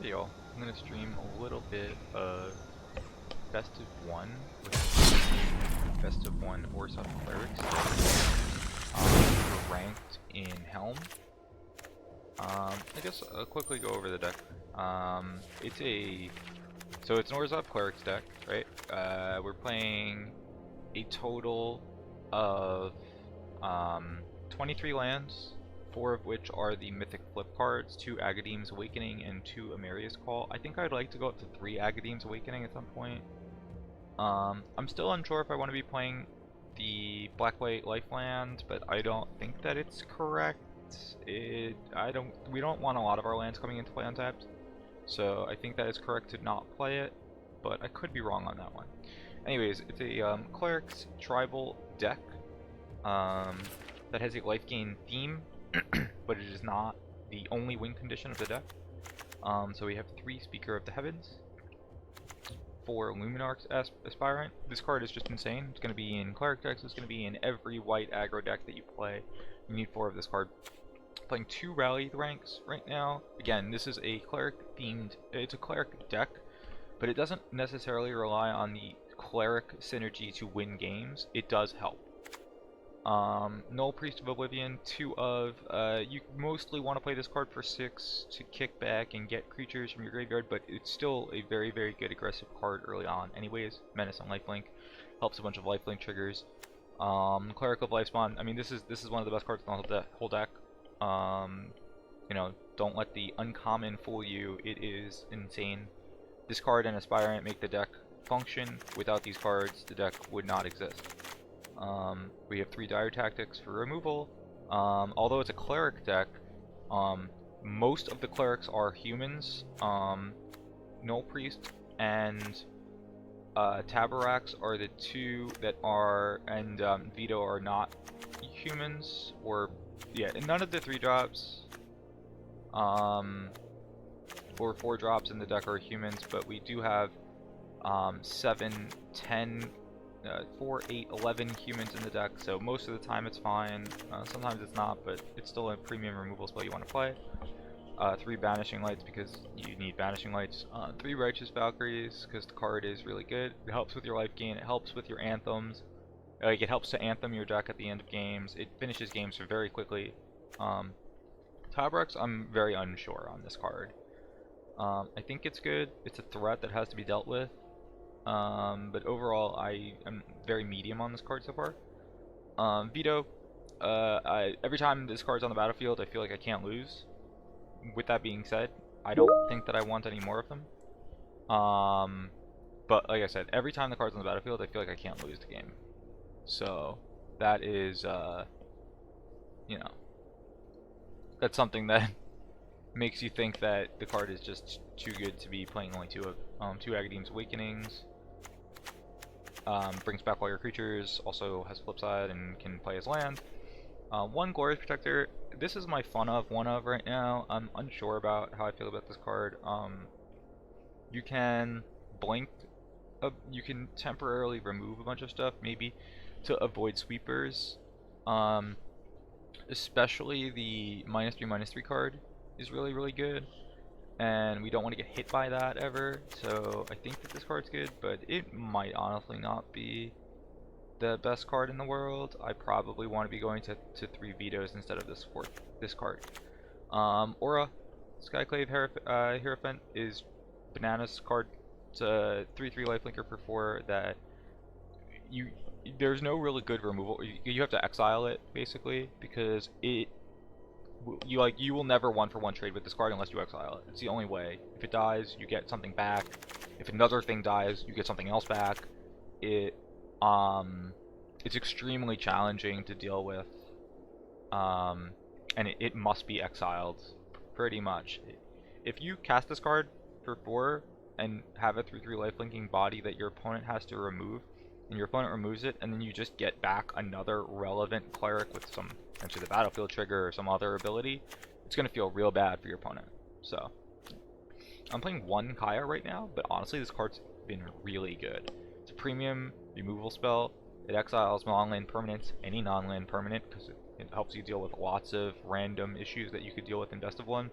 Hey y'all, I'm gonna stream a little bit of Best of 1 with Best of 1 Orzhov Clerics. We're ranked in Helm. I guess I'll quickly go over the deck. It's an Orzhov Clerics deck, right? We're playing a total of 23 lands, 4 of which are the mythic flip cards, 2 Agadeem's Awakening and 2 Emeria's Call. I think I'd like to go up to 3 Agadeem's Awakening at some point. I'm still unsure if I want to be playing the black-white lifeland, but I don't think that it's correct. We don't want a lot of our lands coming into play untapped, so I think that it's correct to not play it, but I could be wrong on that one. Anyways, it's a Clerics tribal deck that has a life gain theme, but it is not the only win condition of the deck. So we have 3 Speaker of the Heavens, 4 Luminarch Aspirant. This card is just insane. It's going to be in Cleric decks, it's going to be in every white aggro deck that you play. You need 4 of this card. Playing 2 Rally ranks right now. Again, this is a Cleric themed, it's a Cleric deck, but it doesn't necessarily rely on the Cleric synergy to win games. It does help. Nullpriest of Oblivion, 2 of, you mostly want to play this card for 6 to kick back and get creatures from your graveyard, but it's still a very, very good aggressive card early on anyways. Menace and Lifelink, helps a bunch of Lifelink triggers. Cleric of Lifespawn, I mean this is one of the best cards in the whole deck. You know, don't let the uncommon fool you, it is insane. This card and Aspirant make the deck function. Without these cards, the deck would not exist. We have 3 Dire Tactics for removal. Although it's a Cleric deck, most of the Clerics are humans. Nullpriest and Taborax are the 2 that are, and Vito are not humans, or yeah, none of the 3 drops or 4 drops in the deck are humans, but we do have 7, 10, 4, 8, 11 humans in the deck, so most of the time it's fine. Sometimes it's not, but it's still a premium removal spell you want to play. 3 Banishing Lights because you need Banishing Lights. 3 Righteous Valkyries because the card is really good. It helps with your life gain, it helps with your anthems. Like, it helps to anthem your deck at the end of games. It finishes games very quickly. Taborax, I'm very unsure on this card. I think it's good. It's a threat that has to be dealt with. But overall, I am very medium on this card so far. Vito, every time this card's on the battlefield, I feel like I can't lose. With that being said, I don't think that I want any more of them. But like I said, every time the card's on the battlefield, I feel like I can't lose the game. So that is, you know, that's something that makes you think that the card is just too good to be playing only 2 of 2 Agadeem's Awakenings. Brings back all your creatures, also has flip side and can play as land. 1 Glorious Protector. This is my one of right now. I'm unsure about how I feel about this card. You can blink, you can temporarily remove a bunch of stuff, maybe to avoid sweepers. Especially the -3/-3 card is really, really good, and we don't want to get hit by that ever, so I think that this card's good, but it might honestly not be the best card in the world. I probably want to be going to 3 Vitos instead of this card. Orah, Skyclave Hierophant is bananas card. It's a 3/3 lifelinker for 4 that there's no really good removal. You have to exile it basically because you will never 1-for-1 trade with this card unless you exile it. It's the only way. If it dies, you get something back. If another thing dies, you get something else back. It's extremely challenging to deal with, and it must be exiled pretty much. If you cast this card for 4 and have a 3/3 lifelinking body that your opponent has to remove, and your opponent removes it, and then you just get back another relevant Cleric with some, essentially the battlefield trigger or some other ability, it's going to feel real bad for your opponent. So, I'm playing 1 Kaya right now, but honestly this card's been really good. It's a premium removal spell. It exiles non-land permanents, any non-land permanent, because it helps you deal with lots of random issues that you could deal with in Best of 1.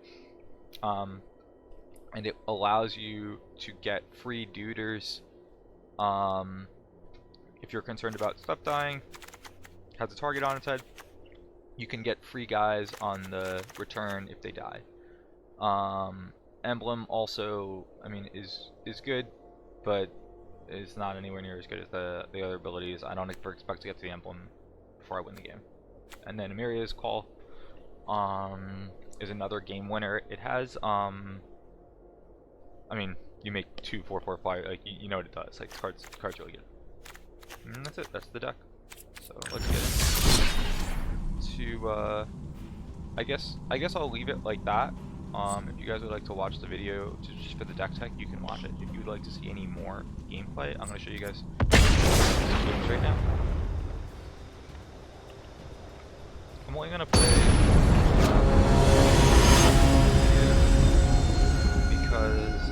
and it allows you to get free duders. If you're concerned about stuff dying, has a target on its head, you can get free guys on the return if they die. Emblem also, I mean, is good, but it's not anywhere near as good as the other abilities. I don't expect to get to the emblem before I win the game. And then Emeria's Call is another game winner. It has I mean, you make 2 4/4 fire, like you know what it does. Like the card's really good. And that's it. That's the deck. So let's get into I guess I'll leave it like that. If you guys would like to watch the video just for the deck tech, you can watch it. If you would like to see any more gameplay, I'm going to show you guys some games right now. I'm only going to play because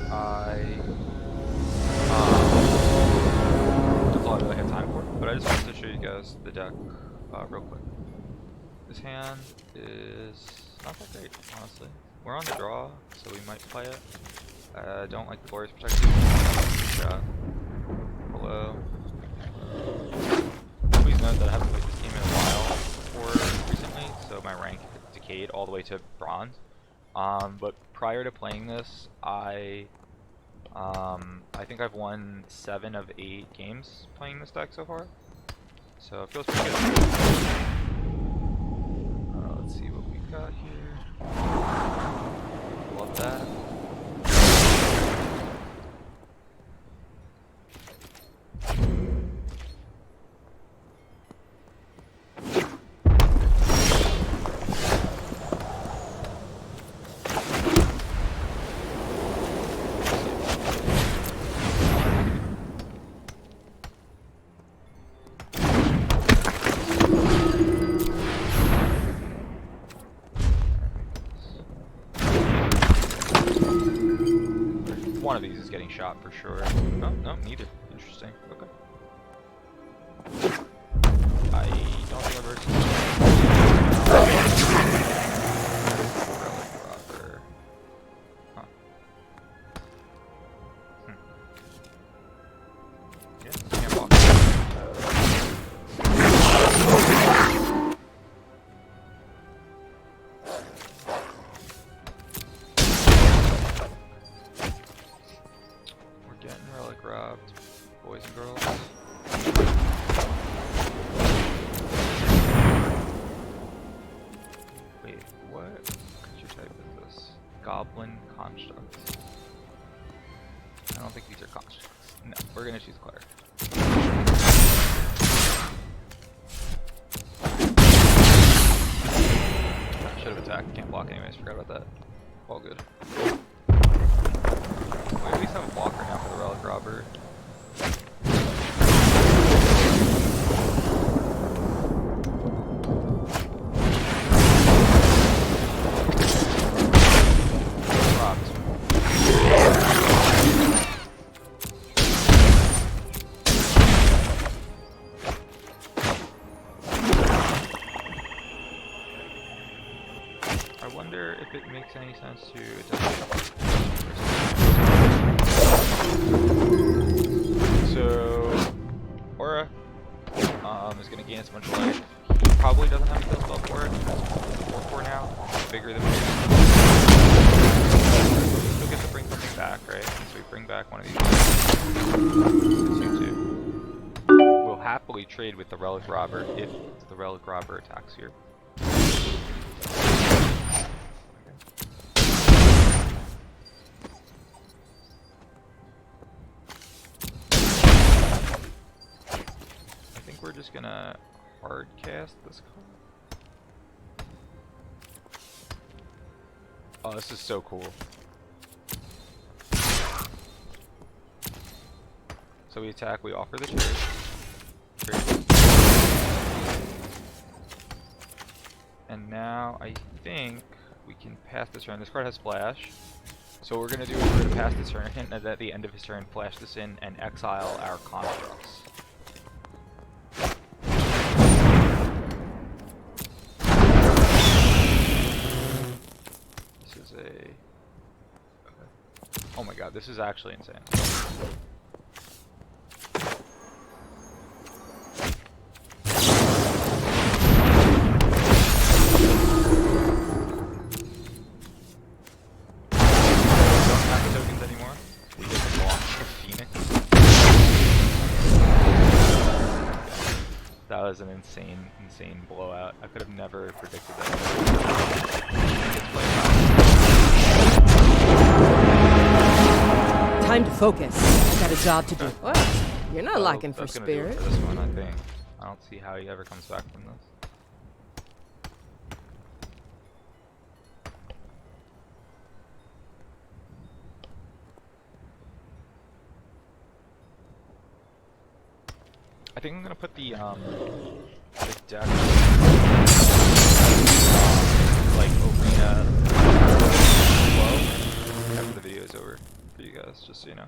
that's all I really have time for. But I just wanted to show you guys the deck real quick. This hand is not that great, honestly. We're on the draw, so we might play it. Don't like the Glorious Protection. Shot. Hello. Please note that I haven't played this game in a while recently, so my rank decayed all the way to bronze. But prior to playing this, I think I've won 7 of 8 games playing this deck so far. So it feels pretty good. Let's see what we got here. Love that. One of these is getting shot for sure. Oh, no, neither. Interesting. Okay. I don't think I've ever seen Relic Robber. Huh. Yeah, can't block. Boys and girls. Wait, what creature type is this? Goblin constructs. I don't think these are constructs. No, we're gonna choose Cleric. Should have attacked. Can't block anyways. Forgot about that. All good. We at least have a blocker now for the Relic Robber. I wonder if it makes any sense to attack. So, Orah is going to gain a bunch of life. He probably doesn't have a kill spell for it. It's 4/4 now. It's bigger than me. Still get to bring something back, right? So we bring back one of these. 2/2. We'll happily trade with the Relic Robber if the Relic Robber attacks here. We're just gonna hard cast this card. Oh, this is so cool. So we attack, we offer the trade. And now I think we can pass this turn. This card has Flash. So what we're gonna do is we're gonna pass this turn, and at the end of his turn, flash this in and exile our constructs. Oh my god, this is actually insane. Don't have tokens anymore. We get to launch for Phoenix. That was an insane blowout. I could have never predicted that. Time to focus. Got a job to do. What? You're not lacking for spirit. For this one, I think. I don't see how he ever comes back from this. I think I'm gonna put the deck like arena low after the video is over for you guys, just so you know.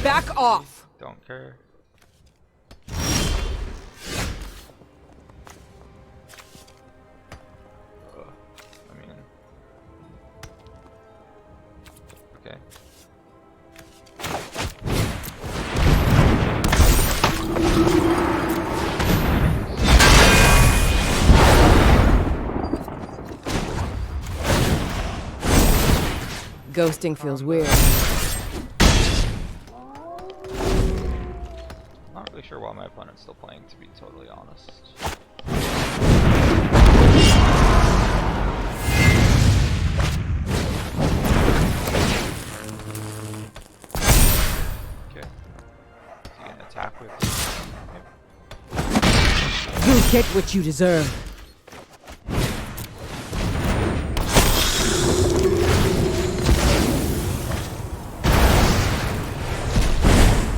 Back off! Don't care. I mean, okay. Ghosting feels weird. Not really sure why my opponent's still playing, to be totally honest. Okay. Is he gonna attack with? Maybe. You get what you deserve.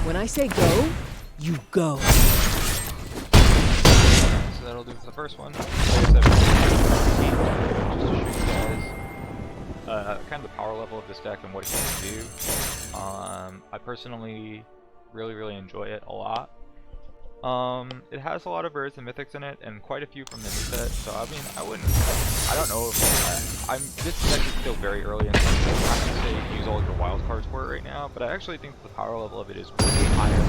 When I say go, you go. So that'll do for the first one. Like I said, just to show you guys kind of the power level of this deck and what it can do. I personally really enjoy it a lot. It has a lot of birds and mythics in it, and quite a few from the new set. So I mean, I don't know if this deck is still very early in the season. I'm not gonna say use all your wild cards for it right now, but I actually think the power level of it is way higher.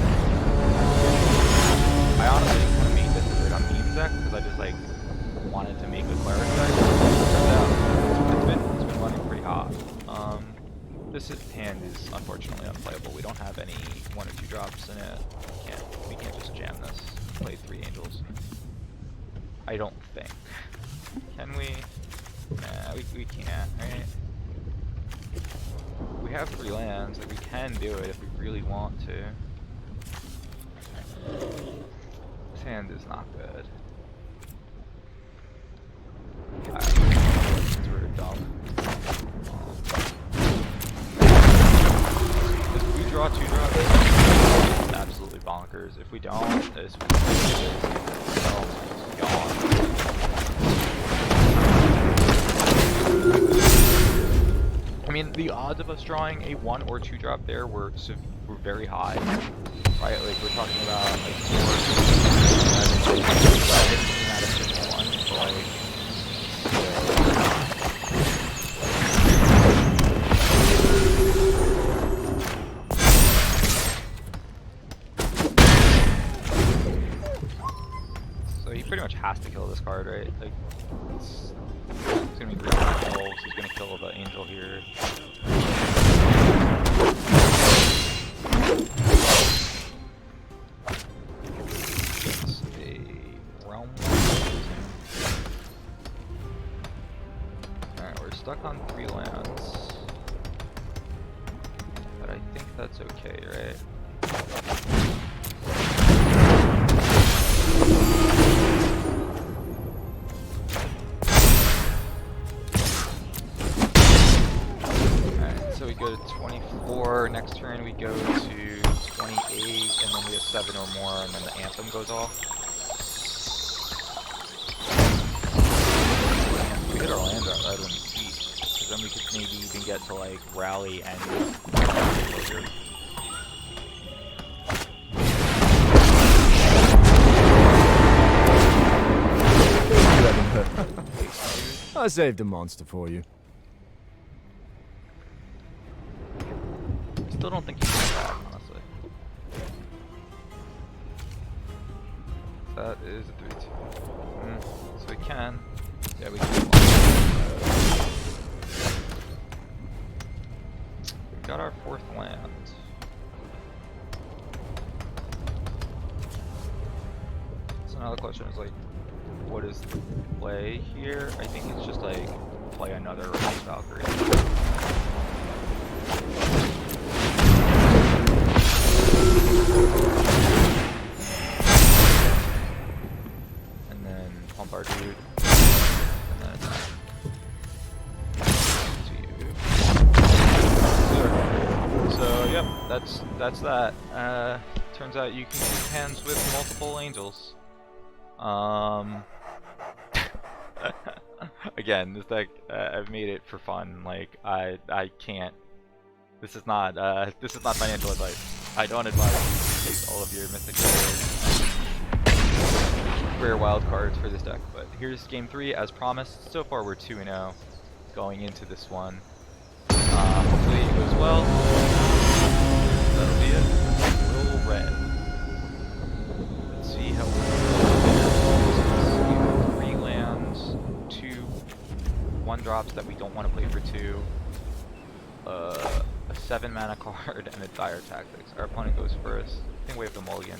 I honestly kind of made this a bit on meme deck because I just like wanted to make a Cleric deck. It's been running pretty hot. This hand is unfortunately unplayable. We don't have any 1 or 2 drops in it. We can't just jam this. Play 3 angels. I don't think. Can we? Nah, we can't, right? We have 3 lands, like we can do it if we really want to. This hand is not good. It's really dumb. If we draw 2 drops, it's absolutely bonkers. If we don't, this is gone. I mean, the odds of us drawing a 1 or 2 drop there were very high, right? Like we're talking about like 4 out of 1, so like. So he pretty much has to kill this card, right? Like it's gonna be green elves. He's gonna kill the angel here. It's a realm. Alright, we're stuck on 3 lands. But I think that's okay, right? So we go to 24, next turn we go to 28, and then we have 7 or more, and then the anthem goes off. If we hit our land drop, that would be sweet, because then we could maybe even get to like rally and closer. I saved a monster for you. still don't think he's that bad, honestly. That is a 3-2. So we can. Yeah, we can. We got our 4th land. So now the question is like, what is the play here? I think it's just like play another Righteous Valkyrie. And then pump our dude. And then attack. So yep, that's that. Turns out you can keep hands with multiple angels. Again, this deck, I've made it for fun. Like I can't. This is not financial advice. I don't advise you to take all of your mythic rare wild cards for this deck. But here's game 3 as promised. So far we're 2-0 going into this one. Hopefully it goes well. That'll be it. Little red. Let's see how we 3 lands, 2 1-drops that we don't want to play for 2, a 7 mana card, and a Dire Tactics. Our opponent goes first. I think we have the mulligan.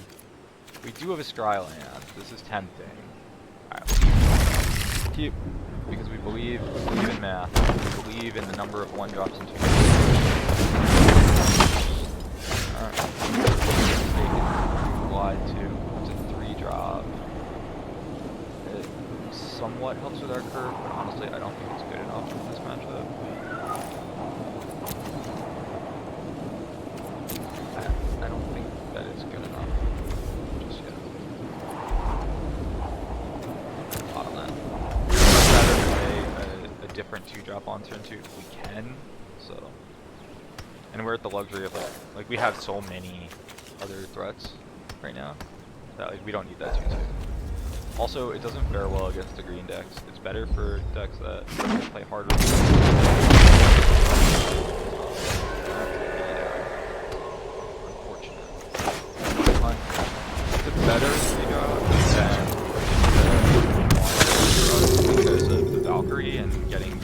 We do have a Scry land. This is tempting. Alright, keep, because we believe in math. We believe in the number of 1-drops and 2-drops. Alright. Glide 2. It's a 3-drop. It somewhat helps with our curve, but honestly I don't think it's good enough in this matchup. I don't think that it's good enough just yet. Bottom that. I'd rather play a different 2-drop on turn 2 if we can, so. And we're at the luxury of like we have so many other threats right now that like we don't need that 2-2. Also, it doesn't fare well against the green decks. It's better for decks that play harder. Unfortunate. It's a better 3-drop than because of the Valkyrie and getting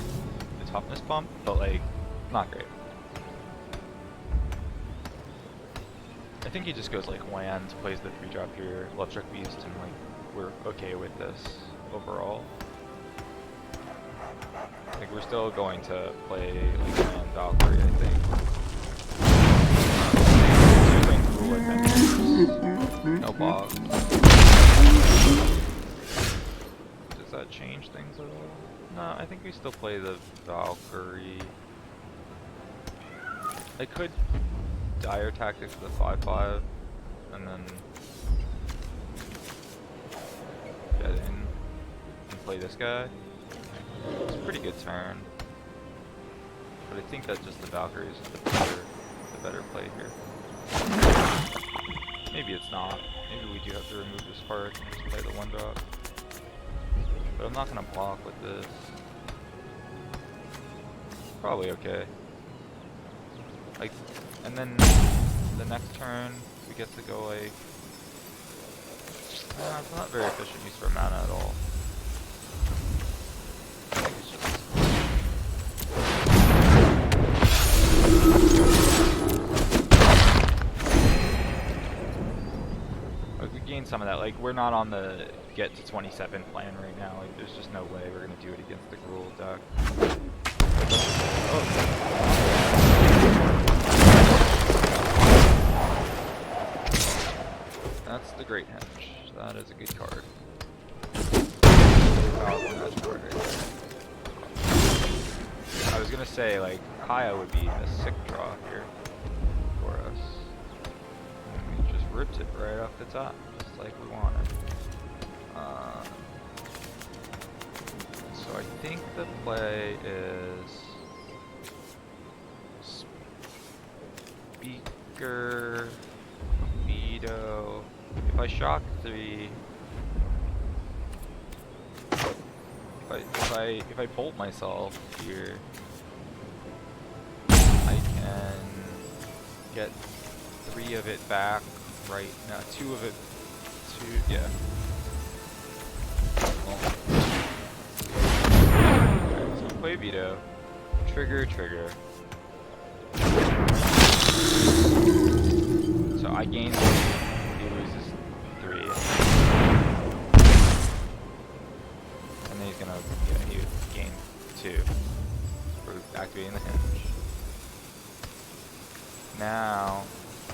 the toughness bump, but like, not great. I think he just goes like land, plays the 3-drop here, Electric Beast, and like we're okay with this overall. I think we're still going to play like land Valkyrie, I think. Cool Adventures. No bog. Does that change things at all? No, I think we still play the Valkyrie. I could Dire Tactics the 5/5 and then get in and play this guy. It's a pretty good turn, but I think that just the Valkyrie is the better play here. Maybe it's not. Maybe we do have to remove this part and just play the 1-drop. But I'm not gonna block with this. Probably okay. Like, and then the next turn we get to go like. It's not very efficient use for mana at all. I think it's just. Like we gain some of that. Like we're not on the get to 27 plan right now. Like there's just no way we're gonna do it against the Gruul deck. Oh. That's the Great Henge. That is a good card. Powerful magic card right there. I was gonna say like Kaya would be a sick draw here for us. And we just ripped it right off the top, just like we wanted. So I think the play is Speaker, Vito. If I shock 3, if I bolt myself here, I can get 3 of it back, right? No, 2 of it. 2, yeah. Alright, so we play Vito. Trigger, trigger. So I gain 1, he loses 3. And then he's gonna, yeah, he would gain 2 for activating the hinge. Now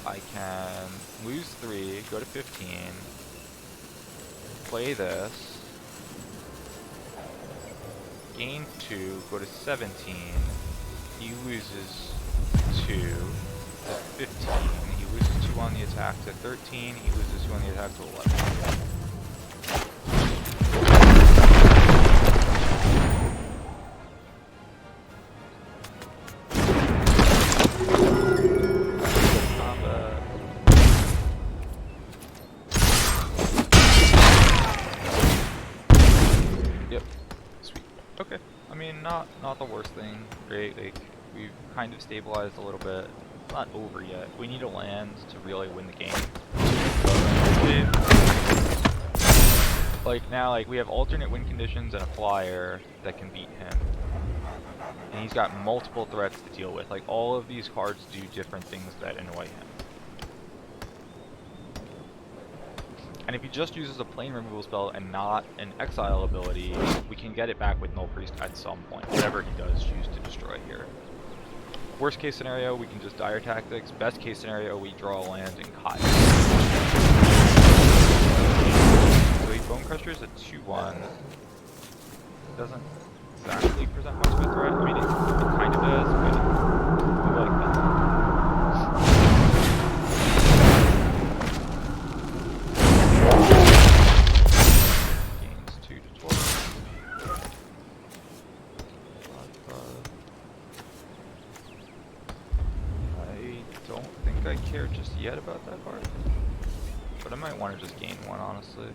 I can lose 3, go to 15, play this, gain 2, go to 17, he loses 2 to 15, he loses 2 on the attack to 13, he loses 2 on the attack to 11. Not the worst thing, right? Like, we've kind of stabilized a little bit. It's not over yet. We need a land to really win the game. Like, now, like, we have alternate win conditions and a flyer that can beat him. And he's got multiple threats to deal with. Like, all of these cards do different things that annoy him. And if he just uses a plain removal spell and not an exile ability, we can get it back with Nullpriest at some point, whatever he does choose to destroy here. Worst case scenario, we can just Dire Tactics. Best case scenario, we draw a land and Kaya. So he Bone Crusher is a 2/1. Doesn't exactly present much of a threat. I mean, it kind of does, but we like that. Just yet about that card, but I might want to just gain 1, honestly.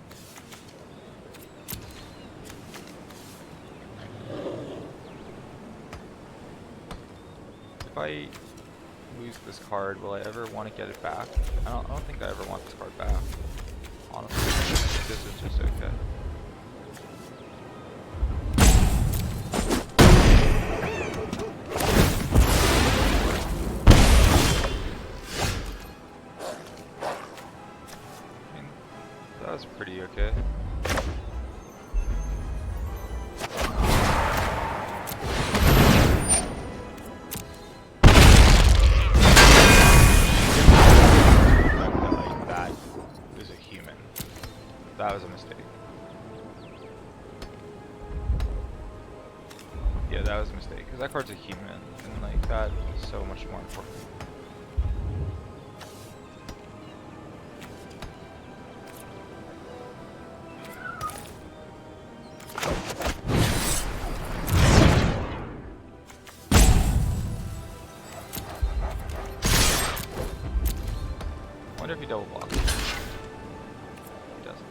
If I lose this card, will I ever want to get it back? I don't think I ever want this card back, honestly. This is just okay. Pretty okay. That is a human. That was a mistake. Yeah, that was a mistake, because that card's a human, and like that is so much more important. I wonder if he double blocks. He doesn't.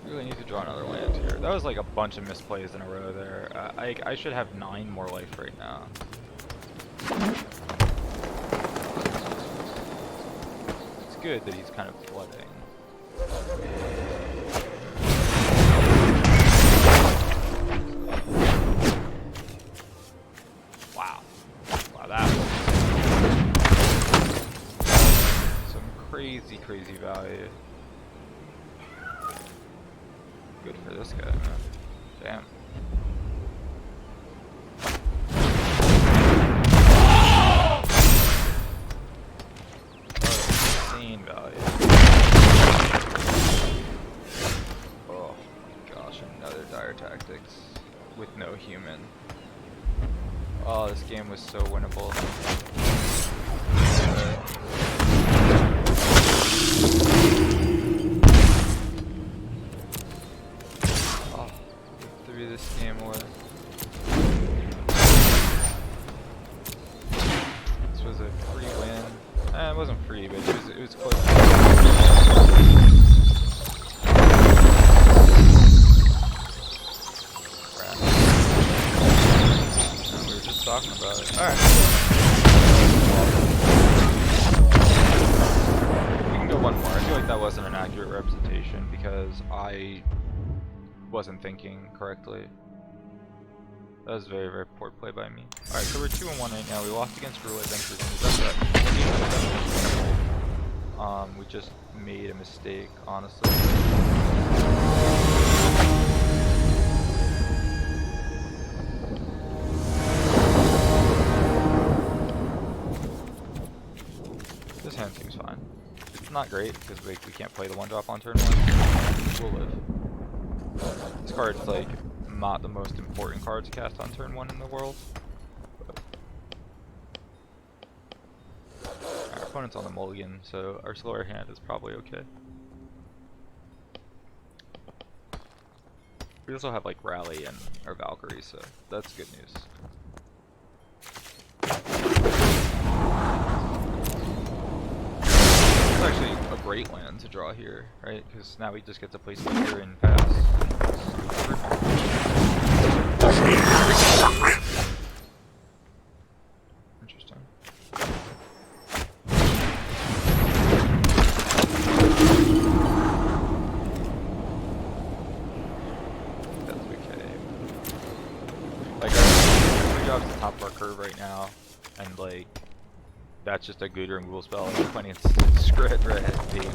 Really need to draw another land here. That was like a bunch of misplays in a row there. I should have 9 more life right now. Good that he's kind of flooding. Wow. Wow, that was some crazy value. Good for this guy, man. Damn. Value. Oh my gosh, another Dire Tactics with no human. Oh, this game was so winnable. Oh, we threw this game away. This was a free win. wasn't free, but it was close. Crap. No, we were just talking about it. Alright. We can go one more. I feel like that wasn't an accurate representation because I wasn't thinking correctly. That was very, very poor play by me. Alright, so we're 2-1 right now. We lost against Guerrilla Adventures. We just made a mistake, honestly. This hand seems fine. It's not great because we can't play the 1-drop on turn 1. We'll live. This card's like not the most important card to cast on turn 1 in the world. Our opponent's on the mulligan, so our slower hand is probably okay. We also have like Rally and our Valkyrie, so that's good news. It's actually a great land to draw here, right? Because now we just get to place here and pass. Interesting. That's okay. Like, our job's at the top of our curve right now, and like, that's just a good removal spell. It's funny, it's Scred Red, baby.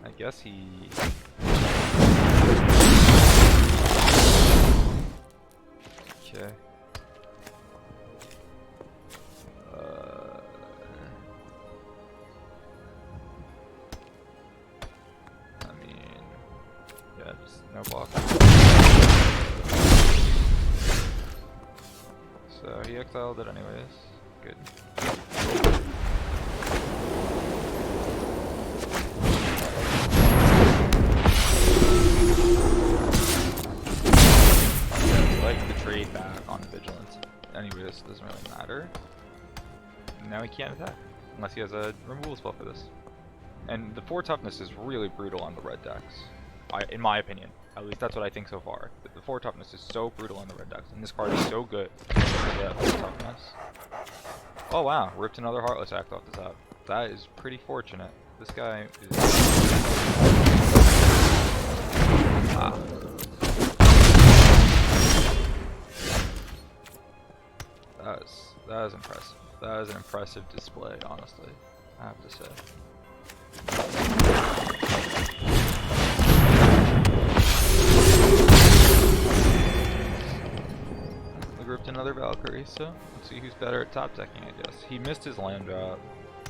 I guess he... Okay. I mean... Yeah, just no block. So he exiled it anyways. Good. Like the trade back on Vigilance. Anyways, doesn't really matter. Now he can't attack unless he has a removal spell for this. And the 4 toughness is really brutal on the red decks. In my opinion. At least that's what I think so far. The 4 toughness is so brutal on the red decks, and this card is so good for the 4 toughness. Oh wow, ripped another Heartless Act off the top. That is pretty fortunate. This guy is... Ah. That was impressive. That was an impressive display, honestly, I have to say. We ripped another Valkyrie, so let's see who's better at top decking, I guess. He missed his land drop,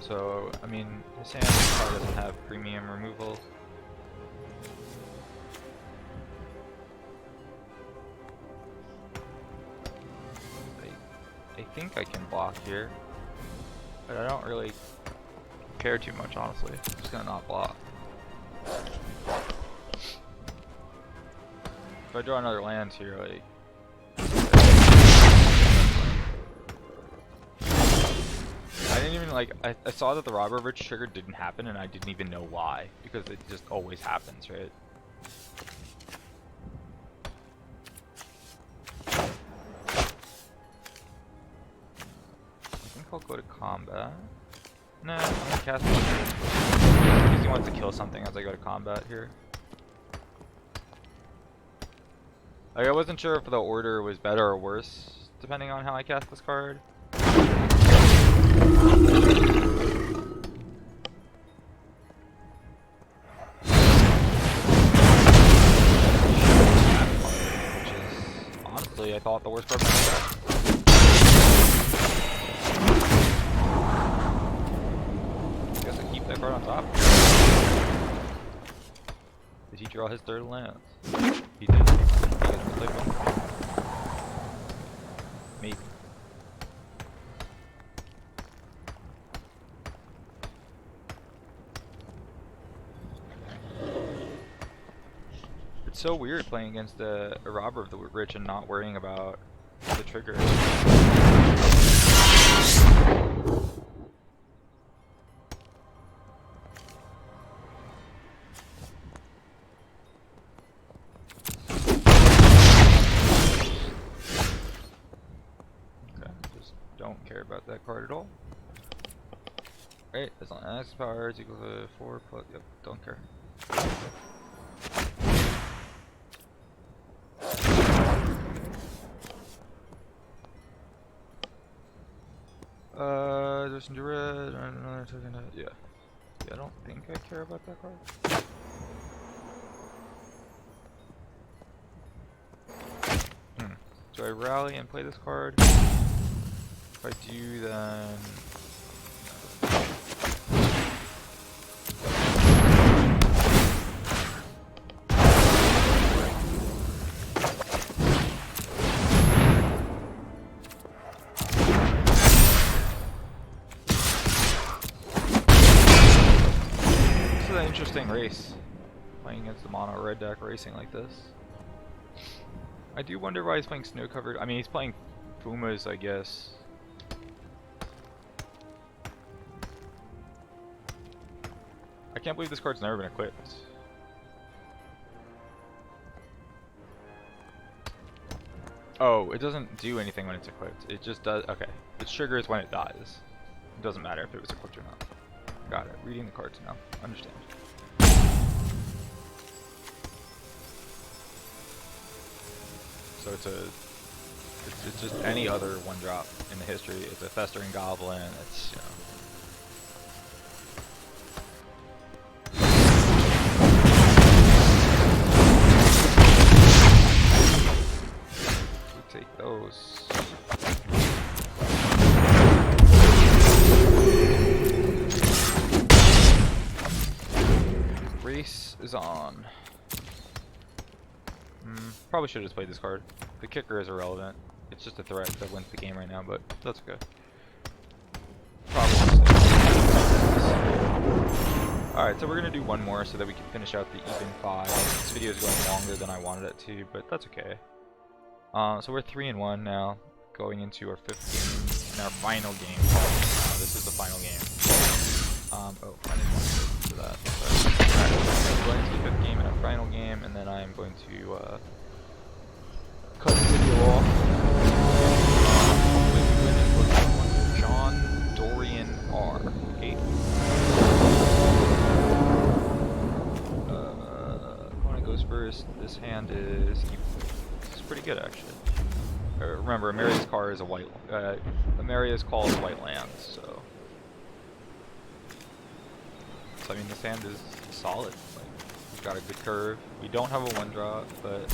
so I mean his hand probably doesn't have premium removal. I think I can block here, but I don't really care too much, honestly. I'm just gonna not block. If I draw another land here, like... I didn't even, like, I saw that the Robber Rich trigger didn't happen, and I didn't even know why, because it just always happens, right? I'll go to combat. Nah, I'm gonna cast one here. Because he wants to kill something as I go to combat here. Like, I wasn't sure if the order was better or worse, depending on how I cast this card. Which is, honestly, I thought the worst card of my deck. That card on top. Did he draw his 3rd land? He did. He gets to play one. Maybe. It's so weird playing against a Robber of the Rich and not worrying about the trigger. Don't care about that card at all. Right, as long as power is equal to 4 plus, yep, don't care. There's some red, another token, yeah. I don't think I care about that card. Do I rally and play this card? If I do, then... This is an interesting race. Playing against the mono red deck racing like this. I do wonder why he's playing snow covered. I mean, he's playing Pumas, I guess. I can't believe this card's never been equipped. Oh, it doesn't do anything when it's equipped. It just does. Okay. It triggers when it dies. It doesn't matter if it was equipped or not. Got it. Reading the cards now. Understand. So it's just any other 1-drop in the history. It's a Festering Goblin. It's, you know. We take those. Race is on. Probably should have just played this card. The kicker is irrelevant. It's just a threat that wins the game right now, but that's okay. Probably. Alright, so we're gonna do one more so that we can finish out the even 5. This video is going longer than I wanted it to, but that's okay. So we're 3-1 now, going into our 5th game and our final game. This is the final game. Oh, I didn't want to do that. Sorry. Going to the 5th game and our final game, and then I'm going to cut the video off. John Dorian R. Okay. Opponent goes first. This hand is pretty good actually. Remember, Emeria's card is a white. Emeria's call is white lands, so I mean this hand is solid. Like, we've got a good curve. We don't have a 1-drop, but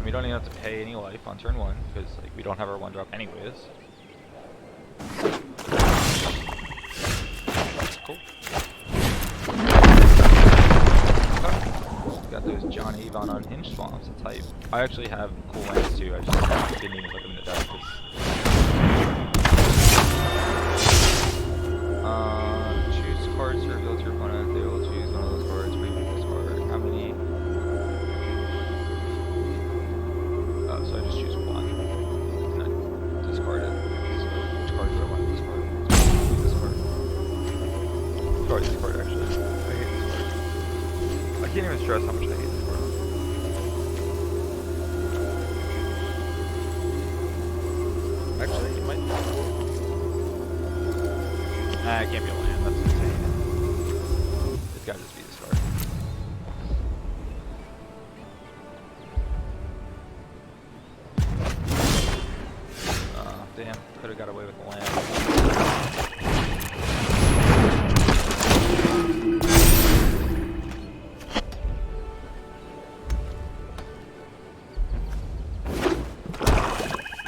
we don't even have to pay any life on turn 1 because like we don't have our 1-drop anyways. Cool. Got those John Avon Unhinged Swamps. It's hype. I actually have cool lands too. I just didn't even put them in the deck. Choose cards to reveal to your opponent. They will choose one of those cards. Reveal this card. How many? Oh, so I just choose 1. And I discard it. So which card do I want to discard? This card. Discard this card actually. I hate this card. I can't even stress how much I hate this card. Actually, it might be. Nah, it can't be a land. That's insane. It's gotta just be this card. Damn. Could have got away with the land.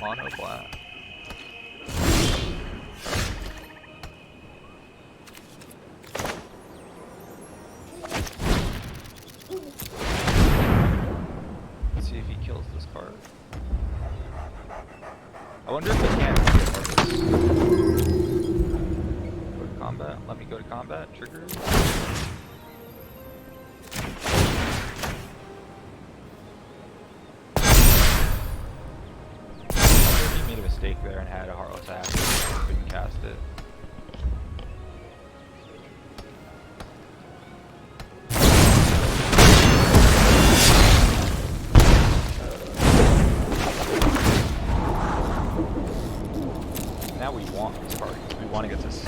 Mono black. Let's see if he kills this card. I wonder if he can go to combat. Let me go to combat. Trigger. mistake there and had a Heartless Act. Couldn't cast it. Now we want this card. We want to get to 6.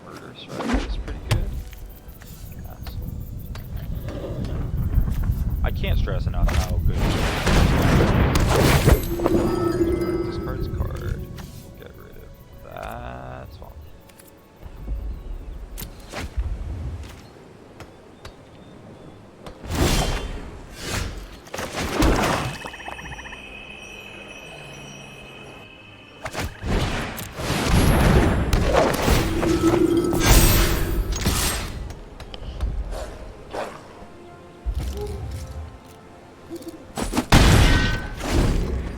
Murder Strike is pretty good. Yes. I can't stress enough how good discards card. Get rid of that. Swamp.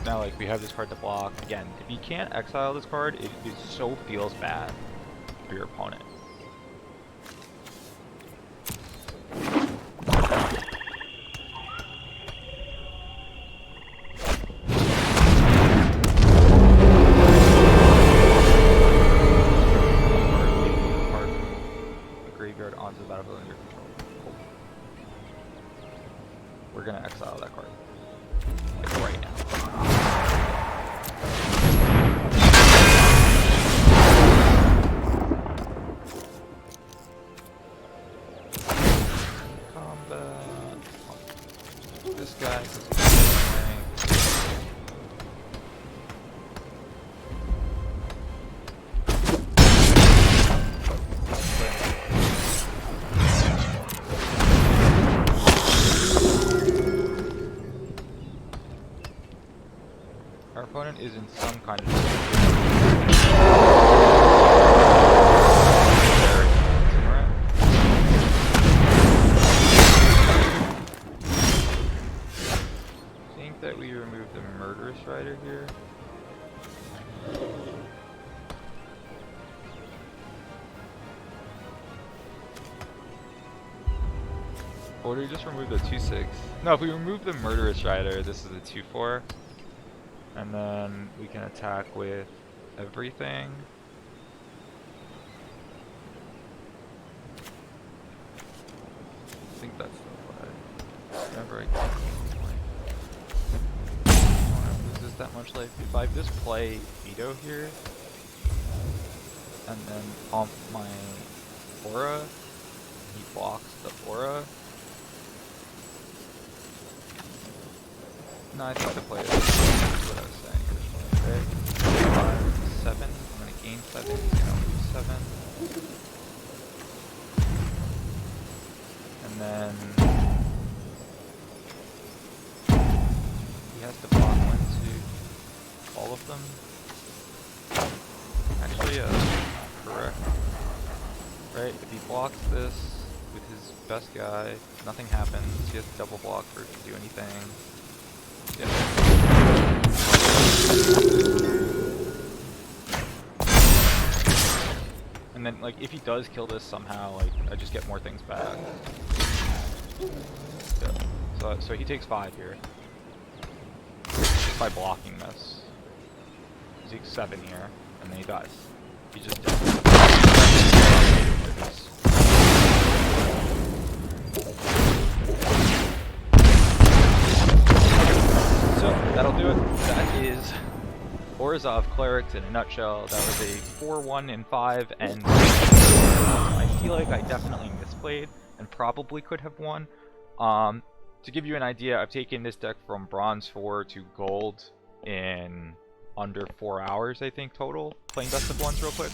Now, like, we have this card to block. Again, if you can't exile this card, it so feels bad for your opponent. Graveyard onto the battlefield under control. Cool. We're gonna exile that card. Like right now. Combat. Oh. This guy, because he's our opponent is in some kind of I think that we remove the Murderous Rider here. Or do we just remove the 2/6? No, if we remove the Murderous Rider, this is a 2/4. And then we can attack with everything. I think that's the play. Remember, I can't lose this that much life. If I just play Vito here, and then pump my Orah, he blocks the Orah. No, I think the play is what I was saying originally, right? 5, 7, I'm gonna gain 7, he's gonna lose 7. And then he has to block 1, 2, all of them. Actually, correct. Right, if he blocks this with his best guy, nothing happens, he has to double block for it to do anything. Yeah. And then, like, if he does kill this somehow, like, I just get more things back. Yeah. So he takes 5 here. Just by blocking this. He takes 7 here, and then he dies. He's just dead. So that'll do it. That is Orzhov Clerics in a nutshell. That was a 4-1 in 5, and I feel like I definitely misplayed and probably could have won. To give you an idea, I've taken this deck from Bronze 4 to Gold in under 4 hours, I think, total. Playing Best of Ones real quick.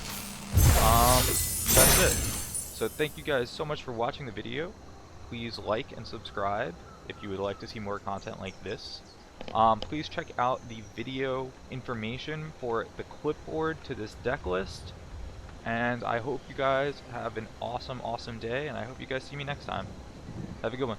That's it. So thank you guys so much for watching the video. Please like and subscribe if you would like to see more content like this. Please check out the video information for the clipboard to this deck list. And I hope you guys have an awesome day, and I hope you guys see me next time. Have a good one.